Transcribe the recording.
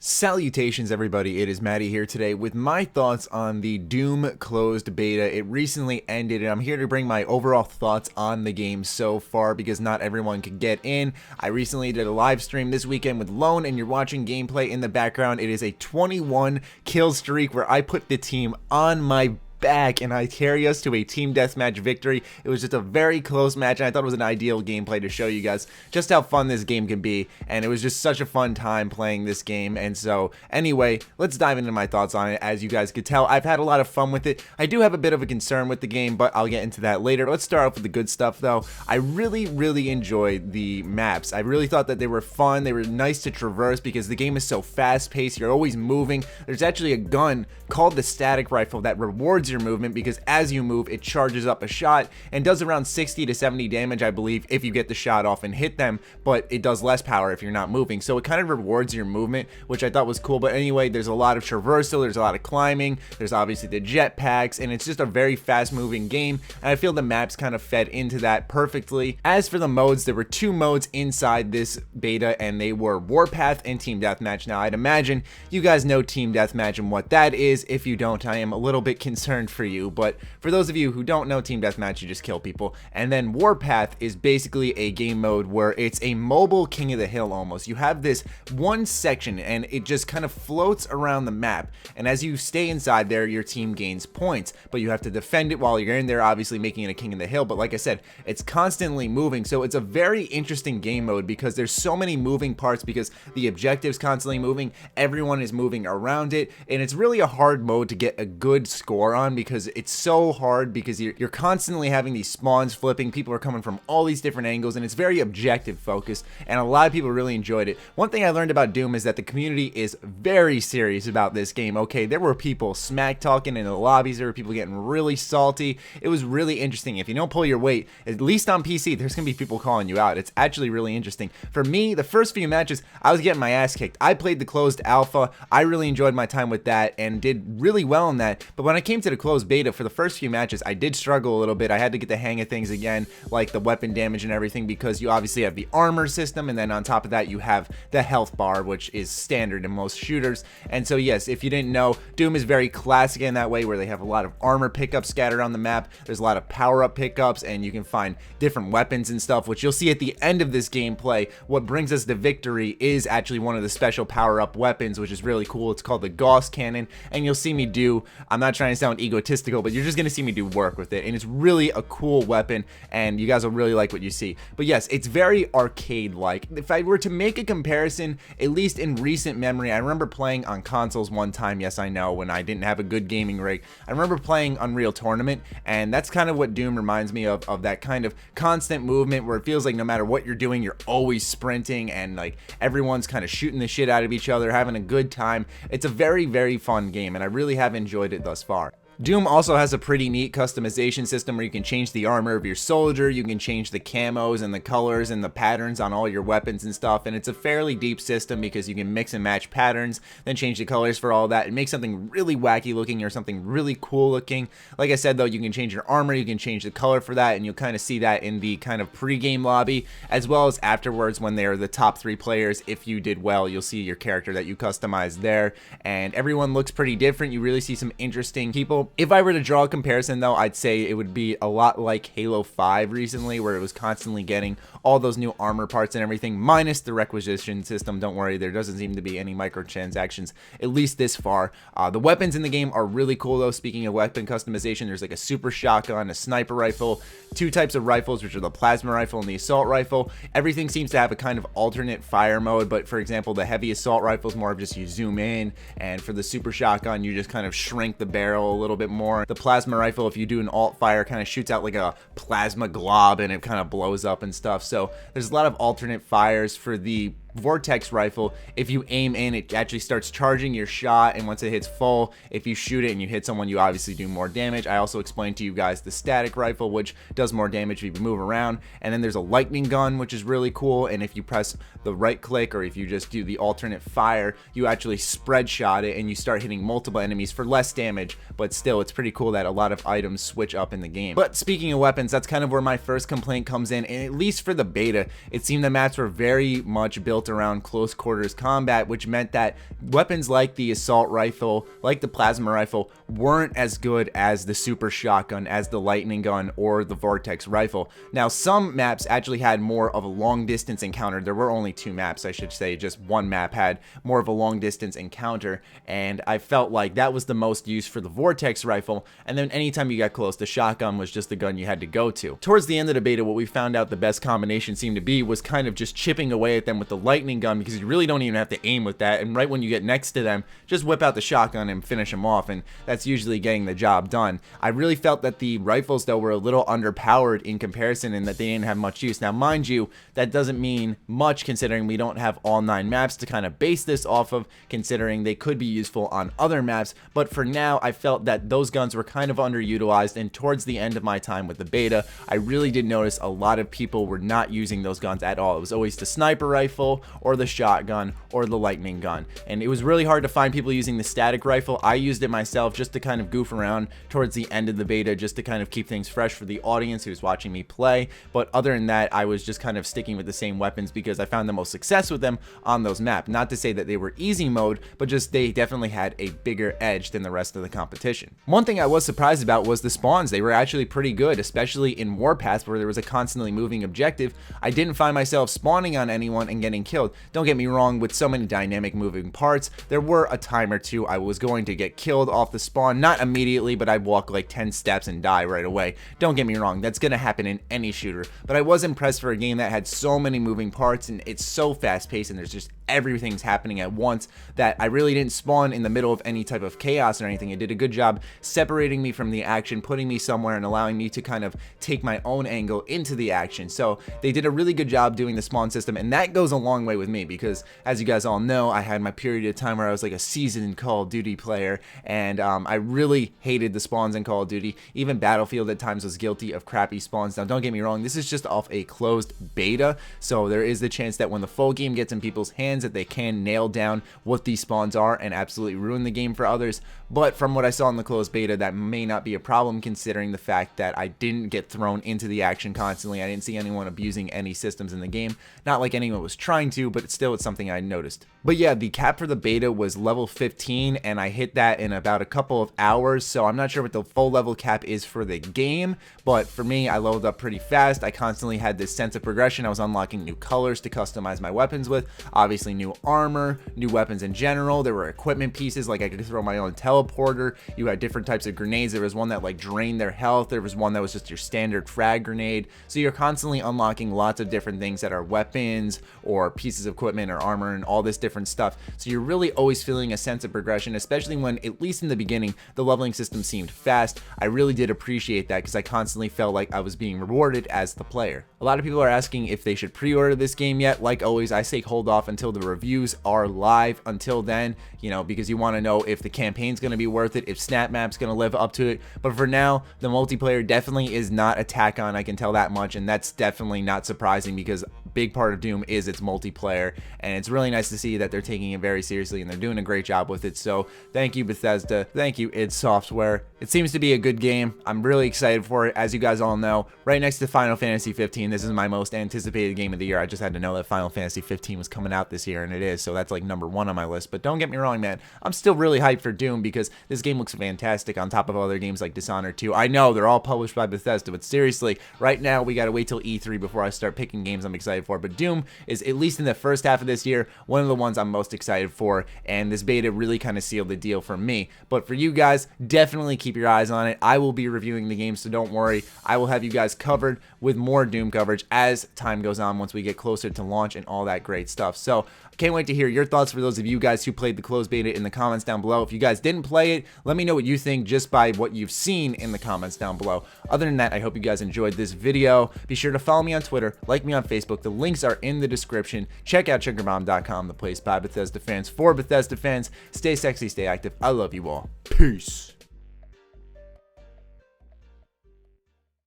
Salutations everybody, it is Matty here today with my thoughts on the Doom closed beta. It recently ended and I'm here to bring my overall thoughts on the game so far because not everyone could get in. I recently did a live stream this weekend with Lone and you're watching gameplay in the background. It is a 21 kill streak where I put the team on my back and I carry us to a team deathmatch victory. It was just a very close match and I thought it was an ideal gameplay to show you guys just how fun this game can be, and it was just such a fun time playing this game. And so anyway, let's dive into my thoughts on it. As you guys could tell, I've had a lot of fun with it. I do have a bit of a concern with the game, but I'll get into that later. Let's start off with the good stuff though. I really enjoyed the maps. I really thought that they were fun. They were nice to traverse because the game is so fast paced. You're always moving. There's actually a gun called the static rifle that rewards your movement because as you move it charges up a shot and does around 60 to 70 damage, I believe, if you get the shot off and hit them, but it does less power if you're not moving, so it kind of rewards your movement, which I thought was cool. But anyway, there's a lot of traversal, there's a lot of climbing, there's obviously the jetpacks, and it's just a very fast moving game, and I feel the maps kind of fed into that perfectly. As for the modes, there were two modes inside this beta and they were Warpath and Team Deathmatch. Now I'd imagine you guys know Team Deathmatch and what that is. If you don't, I am a little bit concerned for you, but for those of you who don't know Team Deathmatch, you just kill people. And then Warpath is basically a game mode where it's a mobile King of the Hill almost. You have this one section and it just kind of floats around the map, and as you stay inside there your team gains points, but you have to defend it while you're in there, obviously making it a King of the Hill. But like I said, it's constantly moving, so it's a very interesting game mode because there's so many moving parts, because the objective's constantly moving, everyone is moving around it, and it's really a hard mode to get a good score on because it's so hard, because you're constantly having these spawns flipping, people are coming from all these different angles, and it's very objective focused, and a lot of people really enjoyed it. One thing I learned about Doom is that the community is very serious about this game. Okay, there were people smack talking in the lobbies, there were people getting really salty. It was really interesting. If you don't pull your weight, at least on PC, there's gonna be people calling you out. It's actually really interesting. For me, the first few matches, I was getting my ass kicked. I played the closed alpha. I really enjoyed my time with that and did really well in that, but when I came to the closed beta, for the first few matches I did struggle a little bit. I had to get the hang of things again, like the weapon damage and everything, because you obviously have the armor system, and then on top of that you have the health bar, which is standard in most shooters. And so yes, if you didn't know, Doom is very classic in that way, where they have a lot of armor pickups scattered on the map. There's a lot of power-up pickups, and you can find different weapons and stuff, which you'll see at the end of this gameplay. What brings us to victory is actually one of the special power-up weapons, which is really cool. It's called the Gauss Cannon, and you'll see me do, I'm not trying to sound egotistical, but you're just gonna see me do work with it, and it's really a cool weapon, and you guys will really like what you see. But yes, it's very arcade-like. If I were to make a comparison, at least in recent memory, I remember playing on consoles one time, yes I know, when I didn't have a good gaming rig. I remember playing Unreal Tournament, and that's kind of what Doom reminds me of that kind of constant movement where it feels like no matter what you're doing, you're always sprinting, and like everyone's kind of shooting the shit out of each other, having a good time. It's a very fun game, and I really have enjoyed it thus far. Doom also has a pretty neat customization system where you can change the armor of your soldier, you can change the camos and the colors and the patterns on all your weapons and stuff, and it's a fairly deep system because you can mix and match patterns, then change the colors for all that and make something really wacky looking or something really cool looking. Like I said though, you can change your armor, you can change the color for that, and you'll kind of see that in the kind of pre-game lobby, as well as afterwards when they're the top 3 players. If you did well, you'll see your character that you customized there, and everyone looks pretty different. You really see some interesting people. If I were to draw a comparison though, I'd say it would be a lot like Halo 5 recently, where it was constantly getting all those new armor parts and everything, minus the requisition system. Don't worry, there doesn't seem to be any microtransactions, at least this far. The weapons in the game are really cool though. Speaking of weapon customization, there's like a super shotgun, a sniper rifle, 2 types of rifles, which are the plasma rifle and the assault rifle. Everything seems to have a kind of alternate fire mode, but for example, the heavy assault rifle is more of just you zoom in, and for the super shotgun, you just kind of shrink the barrel a little bit more. The plasma rifle, if you do an alt fire, kind of shoots out like a plasma glob and it kind of blows up and stuff. So there's a lot of alternate fires. For the Vortex rifle, if you aim in, it actually starts charging your shot, and once it hits full, if you shoot it and you hit someone, you obviously do more damage. I also explained to you guys the static rifle, which does more damage if you move around. And then there's a lightning gun, which is really cool, and if you press the right click or if you just do the alternate fire, you actually spread shot it and you start hitting multiple enemies for less damage, but still it's pretty cool that a lot of items switch up in the game. But speaking of weapons, that's kind of where my first complaint comes in, and at least for the beta, it seemed the maps were very much built built around close quarters combat, which meant that weapons like the assault rifle, like the plasma rifle, weren't as good as the super shotgun, as the lightning gun, or the vortex rifle. Now, some maps actually had more of a long distance encounter. There were only 2 maps, I should say. Just one map had more of a long distance encounter, and I felt like that was the most used for the vortex rifle. And then anytime you got close, the shotgun was just the gun you had to go to. Towards the end of the beta, what we found out the best combination seemed to be was kind of just chipping away at them with the lightning gun, because you really don't even have to aim with that, and right when you get next to them, just whip out the shotgun and finish them off, and that's usually getting the job done. I really felt that the rifles, though, were a little underpowered in comparison, and that they didn't have much use. Now, mind you, that doesn't mean much considering we don't have all 9 maps to kind of base this off of, considering they could be useful on other maps, but for now, I felt that those guns were kind of underutilized, and towards the end of my time with the beta, I really did notice a lot of people were not using those guns at all. It was always the sniper rifle, or the shotgun, or the lightning gun, and it was really hard to find people using the static rifle. I used it myself just to kind of goof around towards the end of the beta, just to kind of keep things fresh for the audience who's watching me play, but other than that, I was just kind of sticking with the same weapons because I found the most success with them on those maps. Not to say that they were easy mode, but just they definitely had a bigger edge than the rest of the competition. One thing I was surprised about was the spawns. They were actually pretty good, especially in Warpath, where there was a constantly moving objective. I didn't find myself spawning on anyone and getting killed. Don't get me wrong, with so many dynamic moving parts, there were a time or two I was going to get killed off the spawn, not immediately, but I'd walk like 10 steps and die right away. Don't get me wrong, that's gonna happen in any shooter, but I was impressed for a game that had so many moving parts, and it's so fast paced, and there's just everything's happening at once, that I really didn't spawn in the middle of any type of chaos or anything. It did a good job separating me from the action, putting me somewhere, and allowing me to kind of take my own angle into the action. So they did a really good job doing the spawn system, and that goes a long way with me because, as you guys all know, I had my period of time where I was like a seasoned Call of Duty player, and I really hated the spawns in Call of Duty. Even Battlefield at times was guilty of crappy spawns. Now, don't get me wrong, this is just off a closed beta, so there is the chance that when the full game gets in people's hands, that they can nail down what these spawns are and absolutely ruin the game for others. But from what I saw in the closed beta, that may not be a problem, considering the fact that I didn't get thrown into the action constantly. I didn't see anyone abusing any systems in the game. Not like anyone was trying to, but still, it's something I noticed. But yeah, the cap for the beta was level 15, and I hit that in about a couple of hours, so I'm not sure what the full level cap is for the game, but for me, I leveled up pretty fast. I constantly had this sense of progression. I was unlocking new colors to customize my weapons with, obviously new armor, new weapons in general. There were equipment pieces, like I could throw my own teleporter. You had different types of grenades. There was one that like drained their health. There was one that was just your standard frag grenade. So you're constantly unlocking lots of different things that are weapons or pieces of equipment or armor and all this different stuff. So you're really always feeling a sense of progression, especially when, at least in the beginning, the leveling system seemed fast. I really did appreciate that because I constantly felt like I was being rewarded as the player. A lot of people are asking if they should pre-order this game yet. Like always, I say hold off until the reviews are live. Until then, you know, because you want to know if the campaign's going to be worth it, if Snap Map's going to live up to it. But for now, the multiplayer definitely is not a tack on, I can tell that much, and that's definitely not surprising because big part of Doom is its multiplayer, and it's really nice to see that they're taking it very seriously and they're doing a great job with it. So thank you, Bethesda. Thank you, id Software. It seems to be a good game. I'm really excited for it. As you guys all know, right next to Final Fantasy 15, this is my most anticipated game of the year. I just had to know that Final Fantasy 15 was coming out this year, and it is, so that's like #1 on my list. But don't get me wrong, man, I'm still really hyped for Doom because this game looks fantastic on top of other games like Dishonored 2. I know they're all published by Bethesda, but seriously, right now we gotta wait till E3 before I start picking games I'm excited for. But Doom is, at least in the first half of this year, one of the ones I'm most excited for, and this beta really kind of sealed the deal for me. But for you guys, definitely keep your eyes on it. I will be reviewing the game, so don't worry. I will have you guys covered with more Doom coverage as time goes on, once we get closer to launch and all that great stuff. So can't wait to hear your thoughts for those of you guys who played the closed beta in the comments down below. If you guys didn't play it, let me know what you think just by what you've seen in the comments down below. Other than that, I hope you guys enjoyed this video. Be sure to follow me on Twitter, like me on Facebook. The links are in the description. Check out chuggerbomb.com, the place by Bethesda fans for Bethesda fans. Stay sexy, stay active. I love you all. Peace.